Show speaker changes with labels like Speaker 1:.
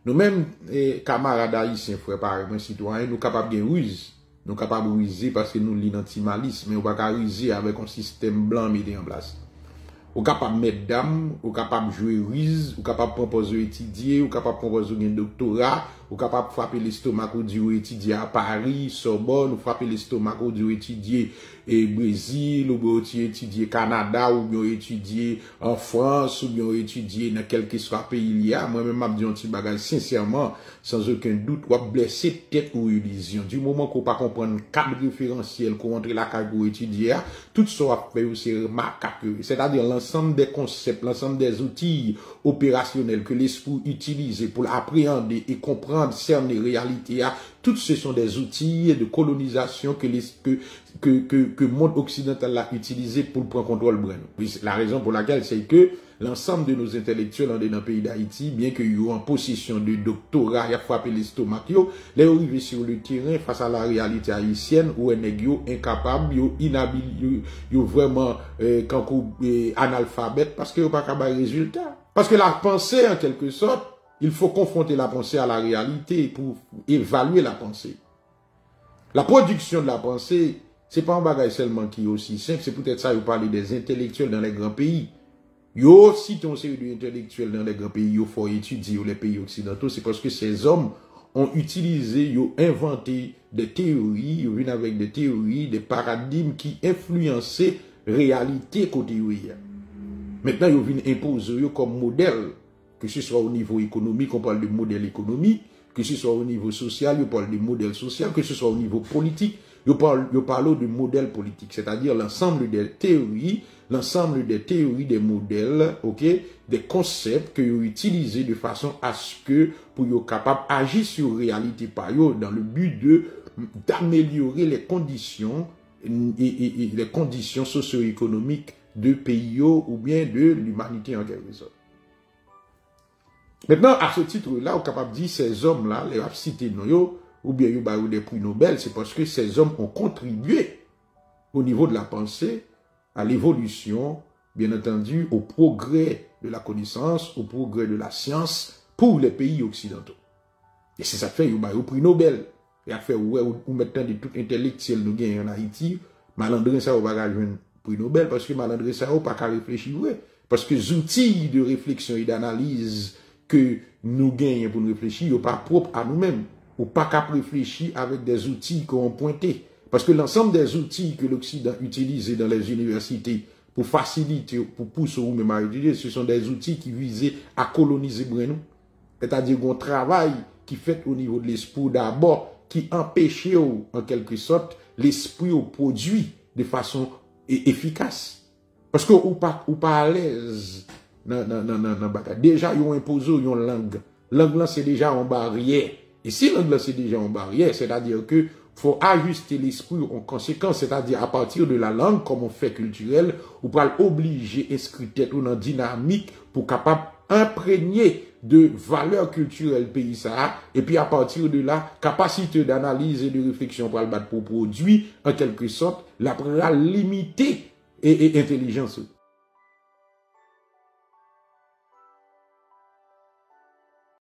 Speaker 1: Nous-mêmes, camarades haïtiens, frères, par exemple, citoyens, nous capables de ruse. Nous capables de ruser parce que nous lisons anti-malice, mais on va pas ruser avec un système blanc mis en place. Ou capable mettre dame, ou capable jouer ruse, ou capable proposer étudier, ou capable proposer un doctorat, ou capable frapper l'estomac ou dire étudier à Paris, Sorbonne, ou frapper l'estomac ou dire étudier et Brésil, ou bien étudier Canada, ou bien étudier en France, ou bien étudier dans quel que soit pays il y a. Moi-même, m'a dit un petit bagage, sincèrement, sans aucun doute, ou blesser tête ou illusion. Du moment qu'on pas comprendre cadre référentiel, qu'on entre la carte pour étudier, tout ça va faire c'est remarquable. C'est-à-dire l'ensemble des concepts, l'ensemble des outils opérationnels que l'esprit utilise pour appréhender et comprendre, cerner les réalités, tout ce sont des outils de colonisation que le monde occidental a utilisé pour prendre contrôle de la raison pour laquelle c'est que l'ensemble de nos intellectuels dans le pays d'Haïti, bien qu'ils soient en possession de doctorat, ils ont frappé l'estomac, les arrivés sur le terrain face à la réalité haïtienne, où ils sont incapables, inhabiles, ils sont vraiment analphabètes, parce qu'ils n'ont pas de résultat. Parce que la pensée, en quelque sorte, il faut confronter la pensée à la réalité pour évaluer la pensée. La production de la pensée, c'est pas un bagage seulement qui est aussi simple, c'est peut-être ça, vous parlez des intellectuels dans les grands pays. Yo aussi ton série d'intellectuels dans les grands pays, il faut étudier les pays occidentaux, c'est parce que ces hommes ont utilisé, ils ont inventé des théories, ils viennent avec des théories, des paradigmes qui influençaient réalité côté. Maintenant, ils viennent imposer comme modèle, que ce soit au niveau économique, on parle de modèle économique, que ce soit au niveau social, on parle de modèle social, que ce soit au niveau politique, on parle de modèle politique, c'est-à-dire l'ensemble des théories, des modèles, ok, des concepts que vous utilisez de façon à ce que pour être capable d'agir sur réalité par eux dans le but d'améliorer les conditions et les conditions socio-économiques de pays ou bien de l'humanité en quelque sorte. Maintenant, à ce titre-là, on est capable de dire ces hommes-là, les cités non ou bien ils des prix Nobel, c'est parce que ces hommes ont contribué au niveau de la pensée à l'évolution, bien entendu, au progrès de la connaissance, au progrès de la science pour les pays occidentaux. Et c'est ça fait, il y a eu prix Nobel. Et à faire, ou maintenant, de tout intellectuel nous gagnons en Haïti, malandrin ça, on va gagner un prix Nobel, parce que malandrin ça, on pas qu'à réfléchir, parce que les outils de réflexion et d'analyse que nous gagnons pour nous réfléchir, ils sont pas propres à nous-mêmes, ou pas qu'à réfléchir avec des outils qu'on a pointés. Parce que l'ensemble des outils que l'Occident utilise dans les universités pour faciliter, pour pousser ou même à étudier, ce sont des outils qui visaient à coloniser nous. C'est-à-dire qu'on travaille qui fait au niveau de l'esprit d'abord, qui empêchait en quelque sorte l'esprit au produit de façon efficace. Parce que ou pas à l'aise dans bataille. Déjà, ils ont imposé une langue. Langue là, c'est déjà en barrière. Et si langue là, c'est déjà en barrière, c'est-à-dire que faut ajuster l'esprit en conséquence, c'est-à-dire à partir de la langue, comme on fait culturel, ou pas obliger inscrire tête ou dans dynamique pour capable imprégner de valeurs culturelles pays ça, et puis à partir de là, capacité d'analyse et de réflexion pour le battre pour produire, en quelque sorte, la limiter et intelligence.